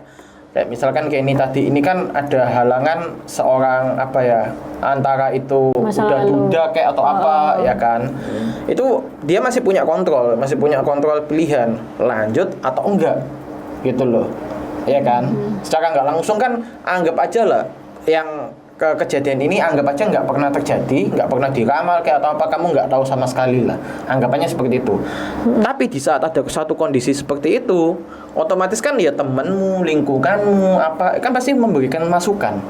Speaker 2: Kayak misalkan kayak ini tadi, ini kan ada halangan seorang apa ya, antara itu udah duda kayak atau apa ya kan. Itu dia masih punya kontrol pilihan lanjut atau enggak gitu loh. Ya kan? Secara nggak langsung kan anggap aja lah yang kejadian ini anggap aja nggak pernah terjadi, nggak pernah diramal kayak atau apa, kamu nggak tahu sama sekali lah, anggapannya seperti itu. Tapi di saat ada satu kondisi seperti itu, otomatis kan ya temenmu, lingkunganmu apa kan pasti memberikan masukan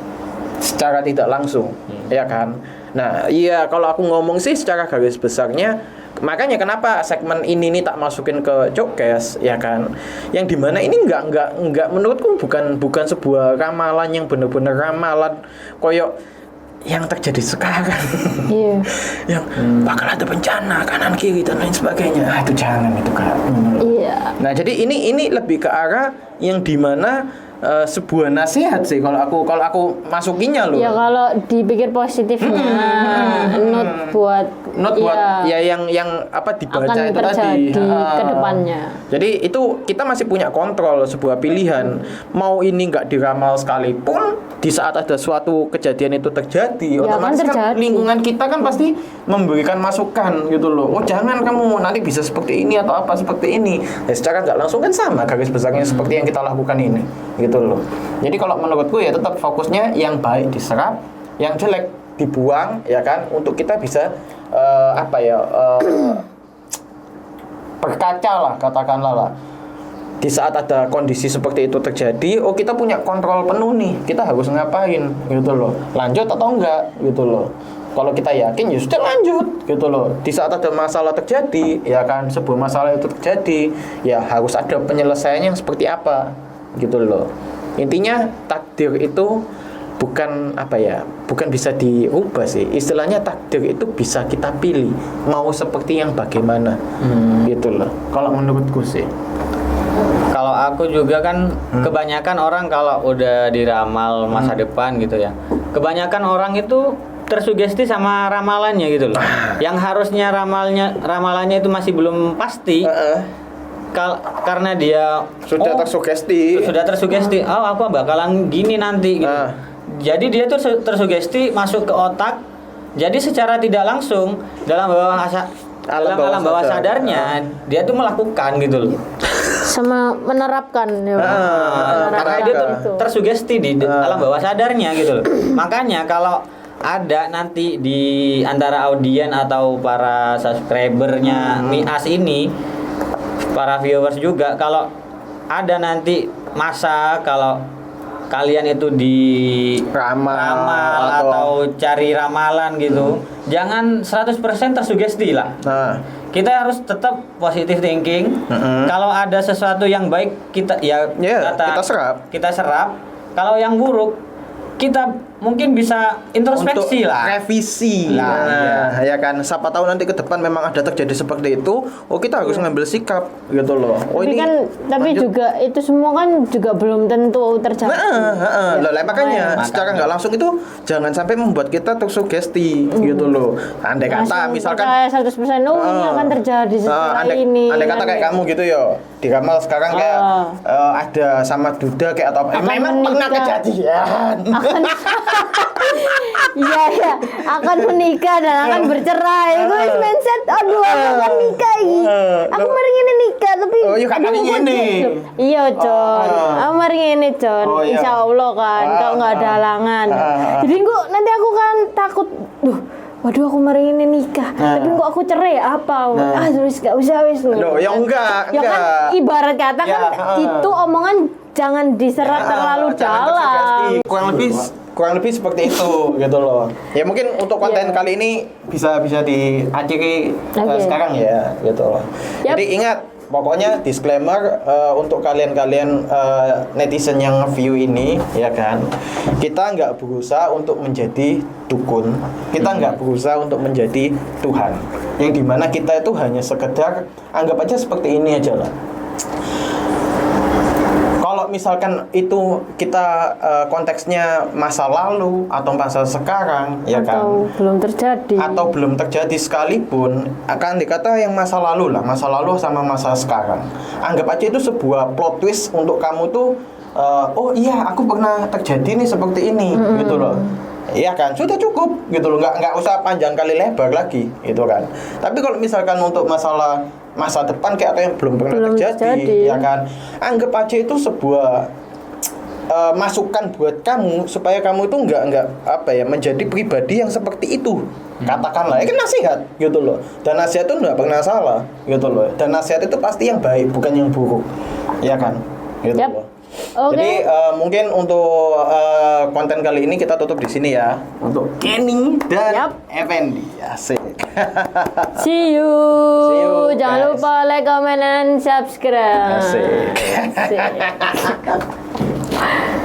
Speaker 2: secara tidak langsung, ya kan. Nah iya, kalau aku ngomong sih secara garis besarnya, makanya kenapa segmen ini nih tak masukin ke Cokes, ya kan, yang dimana ini nggak menurutku bukan sebuah ramalan yang benar-benar ramalan koyok yang terjadi sekarang. Yang bakal ada bencana kanan kiri dan lain sebagainya. Itu jangan itu Kak. Nah jadi ini lebih ke arah yang dimana sebuah nasihat sih kalau aku masukinya loh.
Speaker 3: Ya kalau dipikir positifnya, buat
Speaker 2: ya yang apa dibaca
Speaker 3: akan
Speaker 2: itu tadi
Speaker 3: ke depannya.
Speaker 2: Jadi itu kita masih punya kontrol sebuah pilihan. Mau ini nggak diramal sekalipun, di saat ada suatu kejadian itu terjadi, otomatis kan lingkungan kita kan pasti memberikan masukan gitu loh. Oh jangan kamu nanti bisa seperti ini atau apa seperti ini. Ya secara nggak langsung kan sama garis besarnya seperti yang kita lakukan ini gitu loh. Jadi kalau menurutku ya tetap fokusnya yang baik diserap, yang jelek dibuang ya kan, untuk kita bisa berkaca lah, katakanlah lah. Di saat ada kondisi seperti itu terjadi, oh kita punya kontrol penuh nih, kita harus ngapain gitu loh, lanjut atau enggak gitu loh. Kalau kita yakin ya sudah lanjut gitu loh. Di saat ada masalah terjadi ya kan, sebuah masalah itu terjadi ya harus ada penyelesaiannya yang seperti apa gitu loh. Intinya takdir itu bukan bukan bisa diubah sih. Istilahnya takdir itu bisa kita pilih mau seperti yang bagaimana gitu loh. Kalau menurutku sih.
Speaker 1: Kalau aku juga kan kebanyakan orang kalau udah diramal masa depan gitu ya, kebanyakan orang itu tersugesti sama ramalannya gitu loh. Yang harusnya ramalannya itu masih belum pasti. Karena dia
Speaker 2: sudah tersugesti. Oh,
Speaker 1: aku bakalan gini nanti gitu. Jadi dia tuh tersugesti masuk ke otak. Jadi secara tidak langsung dalam alam bawah sadarnya dia tuh melakukan gitu loh.
Speaker 3: Sama menerapkan ya.
Speaker 1: Karena dia tuh tersugesti di alam bawah sadarnya gitu loh. Makanya kalau ada nanti di antara audien atau para subscribernya Mias ini, para viewers juga, kalau ada nanti masa kalau kalian itu di ramal atau cari ramalan gitu, jangan 100% tersugesti lah. Kita harus tetap positive thinking. Kalau ada sesuatu yang baik kita kita serap. Kalau yang buruk kita mungkin bisa introspeksi
Speaker 2: untuk
Speaker 1: lah,
Speaker 2: revisi lah, ya kan. Siapa tahu nanti ke depan memang ada terjadi seperti itu, oh kita harus ngambil sikap gitu loh. Oh
Speaker 3: tapi
Speaker 2: ini
Speaker 3: kan juga itu semua kan juga belum tentu terjadi.
Speaker 2: Makanya secara nggak langsung itu jangan sampai membuat kita tersugesti gitu loh. Andai kata misalkan
Speaker 3: 100% ini akan terjadi setelah ini.
Speaker 2: Andai kata kayak kamu gitu yo, diramal sekarang kayak ada sama duda kayak atau memang pernah kejadian.
Speaker 3: Iya, akan menikah dan akan bercerai. Gue mindset, aduh aku akan nikah ini. Aku mari ini nikah tapi iya Con, aku mari ini Con. Insya Allah kan, kalau nggak ada halangan. Jadi nanti aku kan takut, waduh aku mari ini nikah, tapi kok aku cerai apa? Terus gak usah wis.
Speaker 2: Ya enggak.
Speaker 3: Kan ibarat kata kan itu omongan jangan diserap terlalu dalam.
Speaker 2: Kurang lebih seperti itu gitu loh. Ya mungkin untuk konten kali ini bisa diakhiri sekarang ya gitu loh. Jadi ingat, pokoknya disclaimer untuk kalian netizen yang view ini ya kan, kita nggak berusaha untuk menjadi dukun, kita nggak berusaha untuk menjadi Tuhan, yang dimana kita itu hanya sekedar anggap aja seperti ini aja lah. Kalau kalau misalkan itu kita konteksnya masa lalu atau masa sekarang, ya kan?
Speaker 3: Atau belum terjadi.
Speaker 2: Atau belum terjadi sekalipun, akan dikata yang masa lalu lah, masa lalu sama masa sekarang. Anggap aja itu sebuah plot twist untuk kamu tuh, oh iya aku pernah terjadi nih seperti ini, gitu loh. Iya kan, sudah cukup gitu loh, nggak usah panjang kali lebar lagi, gitu kan. Tapi kalau misalkan untuk masalah masa depan kayak atau yang belum pernah terjadi, ya kan, anggap aja itu sebuah masukan buat kamu supaya kamu itu nggak apa ya menjadi pribadi yang seperti itu. Katakanlah, ya kan nasihat gitu loh. Dan nasihat itu nggak pernah salah gitu loh. Dan nasihat itu pasti yang baik, bukan yang buruk, ya kan, gitu
Speaker 3: Yap.
Speaker 2: loh.
Speaker 3: Oke.
Speaker 2: Jadi mungkin untuk konten kali ini kita tutup di sini ya. Untuk Kenny dan Effendi. Asik.
Speaker 3: See you.
Speaker 2: See you,
Speaker 3: Jangan
Speaker 2: guys.
Speaker 3: lupa like, comment, and subscribe.
Speaker 2: Asik.
Speaker 3: Asik.